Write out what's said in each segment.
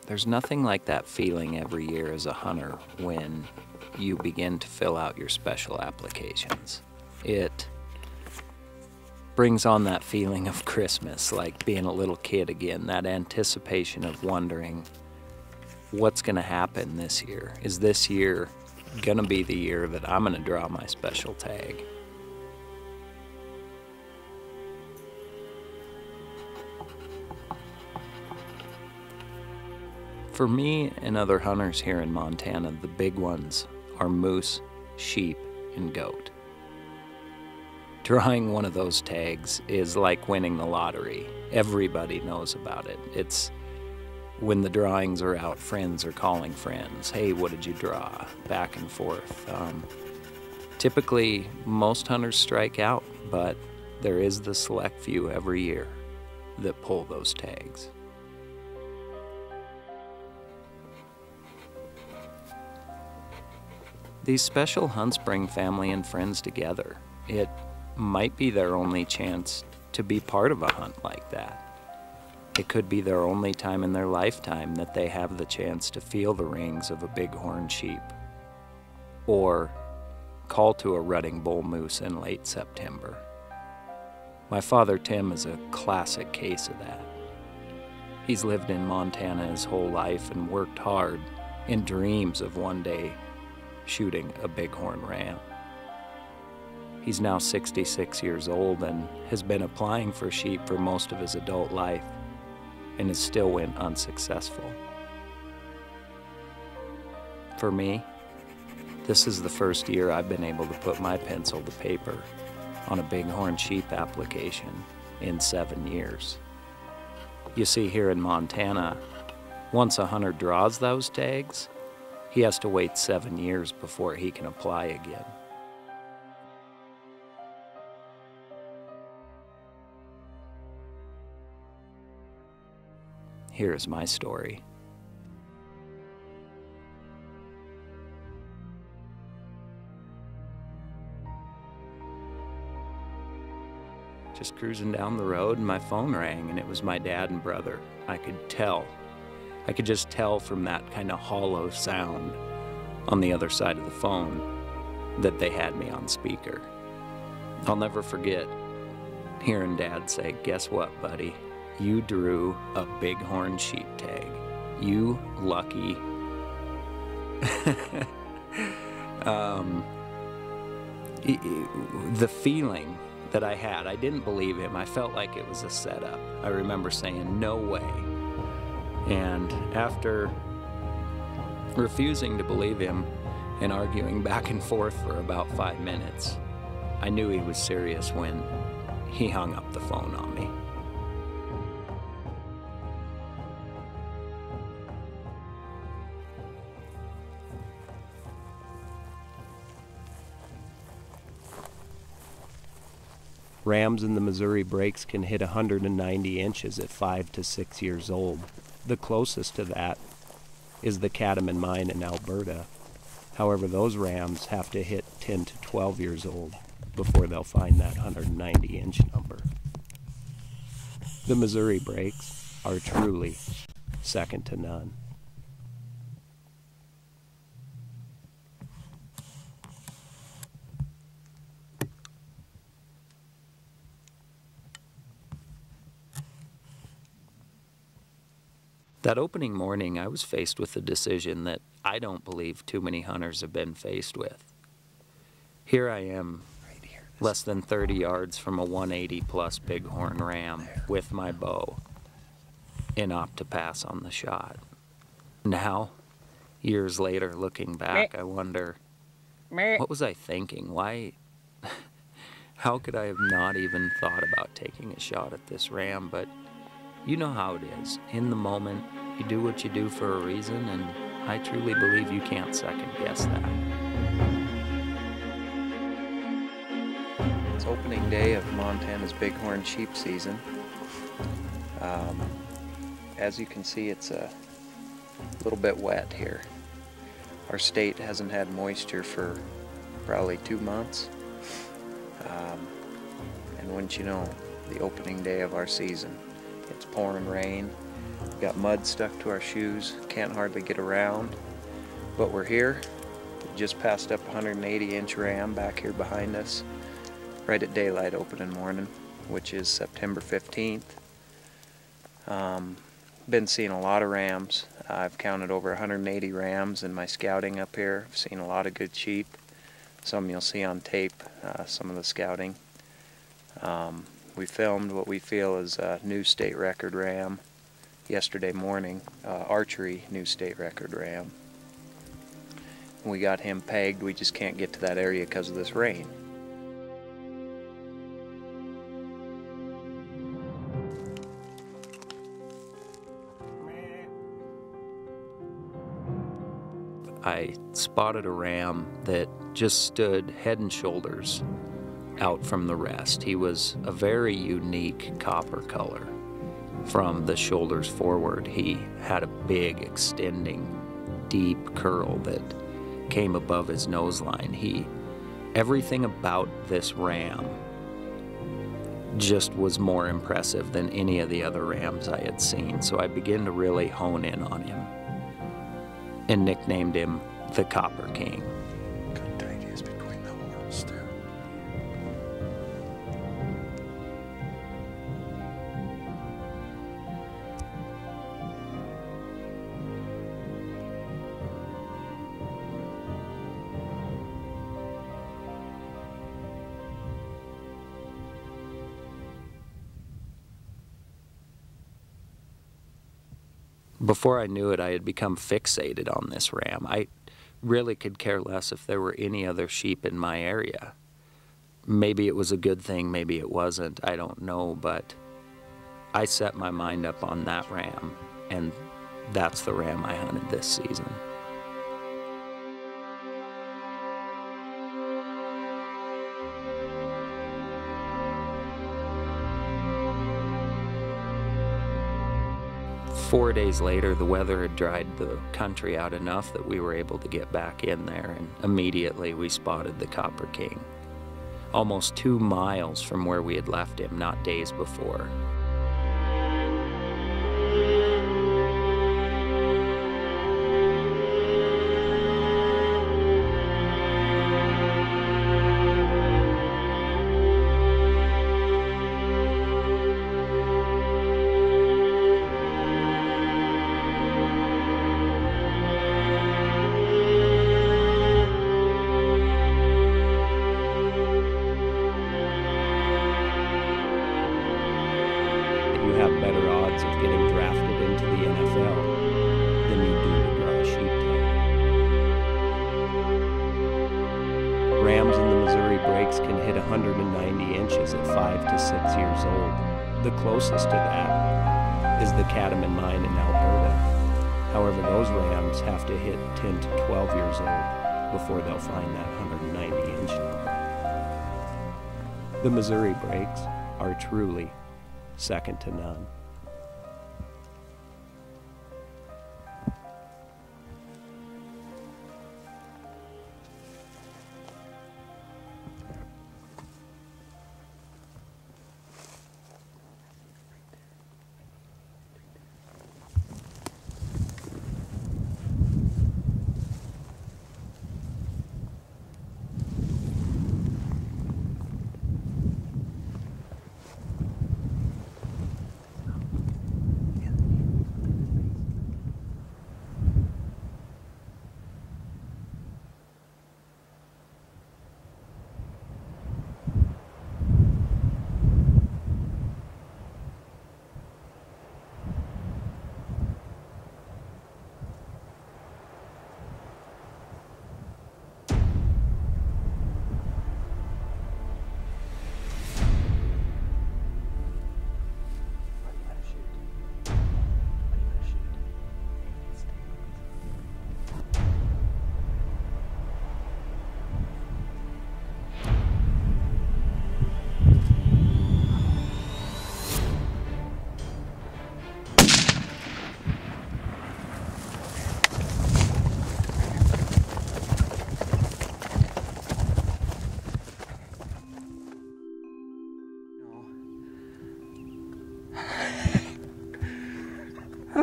There's nothing like that feeling every year as a hunter when you begin to fill out your special applications. It brings on that feeling of Christmas, like being a little kid again, that anticipation of wondering what's going to happen this year. Is this year going to be the year that I'm going to draw my special tag? For me and other hunters here in Montana, the big ones are moose, sheep, and goat. Drawing one of those tags is like winning the lottery. Everybody knows about it. It's when the drawings are out, friends are calling friends. Hey, what did you draw? Back and forth. Typically, most hunters strike out, but there is the select few every year that pull those tags. These special hunts bring family and friends together. It might be their only chance to be part of a hunt like that. It could be their only time in their lifetime that they have the chance to feel the rings of a bighorn sheep, or call to a rutting bull moose in late September. My father Tim is a classic case of that. He's lived in Montana his whole life and worked hard in dreams of one day shooting a bighorn ram. He's now 66 years old and has been applying for sheep for most of his adult life and has still went unsuccessful. For me, this is the first year I've been able to put my pencil to paper on a bighorn sheep application in 7 years. You see, here in Montana, once a hunter draws those tags, he has to wait 7 years before he can apply again. Here's my story. Just cruising down the road and my phone rang, and it was my dad and brother. I could just tell from that kind of hollow sound on the other side of the phone that they had me on speaker. I'll never forget hearing Dad say, "Guess what, buddy? You drew a bighorn sheep tag. You lucky." The feeling that I had, I didn't believe him. I felt like it was a setup. I remember saying, "No way." And after refusing to believe him and arguing back and forth for about 5 minutes, I knew he was serious when he hung up the phone on me. Rams in the Missouri breaks can hit 190 inches at 5 to 6 years old. The closest to that is the Catamount mine in Alberta. However, those rams have to hit 10 to 12 years old before they'll find that 190-inch number. The Missouri breaks are truly second to none. That opening morning, I was faced with a decision that I don't believe too many hunters have been faced with. Here I am, less than 30 yards from a 180-plus bighorn ram with my bow, and opt to pass on the shot. Now, years later, looking back, I wonder, what was I thinking? Why? How could I have not even thought about taking a shot at this ram? But you know how it is. In the moment, you do what you do for a reason, and I truly believe you can't second guess that. It's opening day of Montana's bighorn sheep season. As you can see, it's a little bit wet here. Our state hasn't had moisture for probably 2 months. And wouldn't you know, the opening day of our season, it's pouring rain. Got mud stuck to our shoes, can't hardly get around, but we're here. We just passed up 180-inch ram back here behind us, right at daylight opening morning, which is September 15th. Been seeing a lot of rams. I've counted over 180 rams in my scouting up here. I've seen a lot of good sheep. Some you'll see on tape, some of the scouting. We filmed what we feel is a new state record ram yesterday morning, archery new state record ram. We got him pegged. We just can't get to that area because of this rain. I spotted a ram that just stood head and shoulders out from the rest. He was a very unique copper color. From the shoulders forward, he had a big, extending, deep curl that came above his nose line. Everything about this ram just was more impressive than any of the other rams I had seen. So I began to really hone in on him and nicknamed him the Copper King. Good tight is between the horns too. Before I knew it, I had become fixated on this ram. I really could care less if there were any other sheep in my area. Maybe it was a good thing, maybe it wasn't, I don't know, but I set my mind up on that ram, and that's the ram I hunted this season. Four days later, the weather had dried the country out enough that we were able to get back in there, and immediately we spotted the Copper King, almost 2 miles from where we had left him not days before. You have better odds of getting drafted into the NFL than you do to draw a sheep tag. Rams in the Missouri breaks can hit 190 inches at 5 to 6 years old. The closest to that is the Cattleman Mine in Alberta. However, those rams have to hit 10 to 12 years old before they'll find that 190-inch number. The Missouri breaks are truly second to none.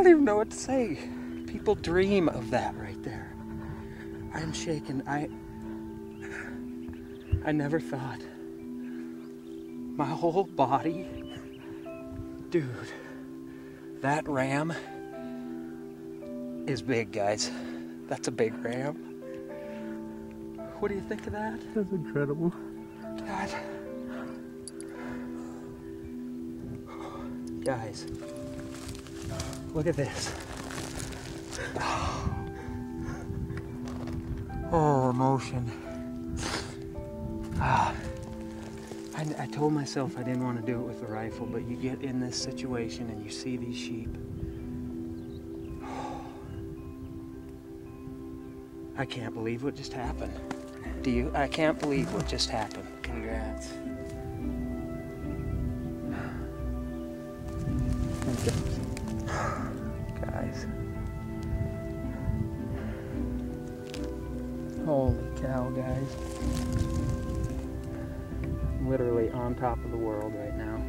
even know what to say. People dream of that right there. I'm shaken. I never thought. My whole body. Dude, that ram is big, guys. That's a big ram. What do you think of that? That's incredible. God. Guys, look at this. Oh, emotion. I told myself I didn't want to do it with a rifle, but you get in this situation and you see these sheep. I can't believe what just happened. Do you? I can't believe what just happened. Congrats. Guys. Holy cow, guys. I'm literally on top of the world right now.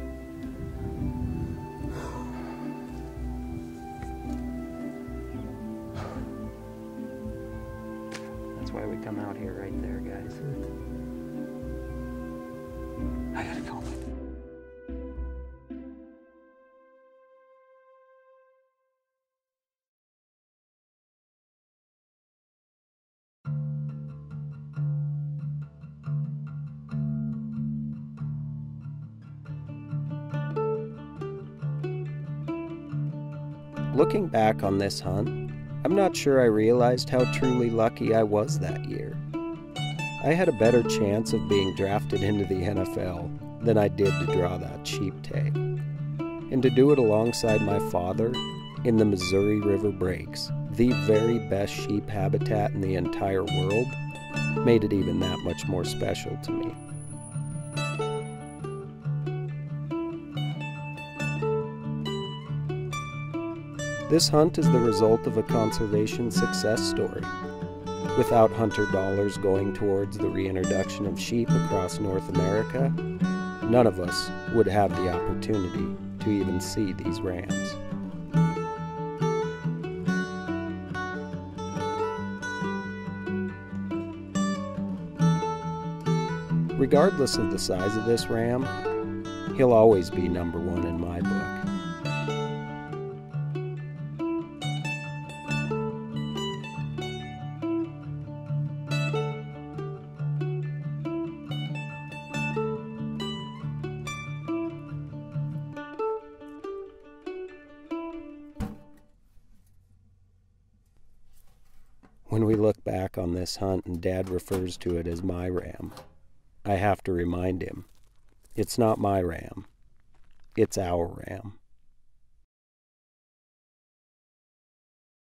That's why we come out here right there, guys. I gotta call my... Looking back on this hunt, I'm not sure I realized how truly lucky I was that year. I had a better chance of being drafted into the NFL than I did to draw that sheep tag. And to do it alongside my father in the Missouri River Breaks, the very best sheep habitat in the entire world, made it even that much more special to me. This hunt is the result of a conservation success story. Without hunter dollars going towards the reintroduction of sheep across North America, none of us would have the opportunity to even see these rams. Regardless of the size of this ram, he'll always be number one in my book. When we look back on this hunt and Dad refers to it as my ram, I have to remind him, it's not my ram, it's our ram.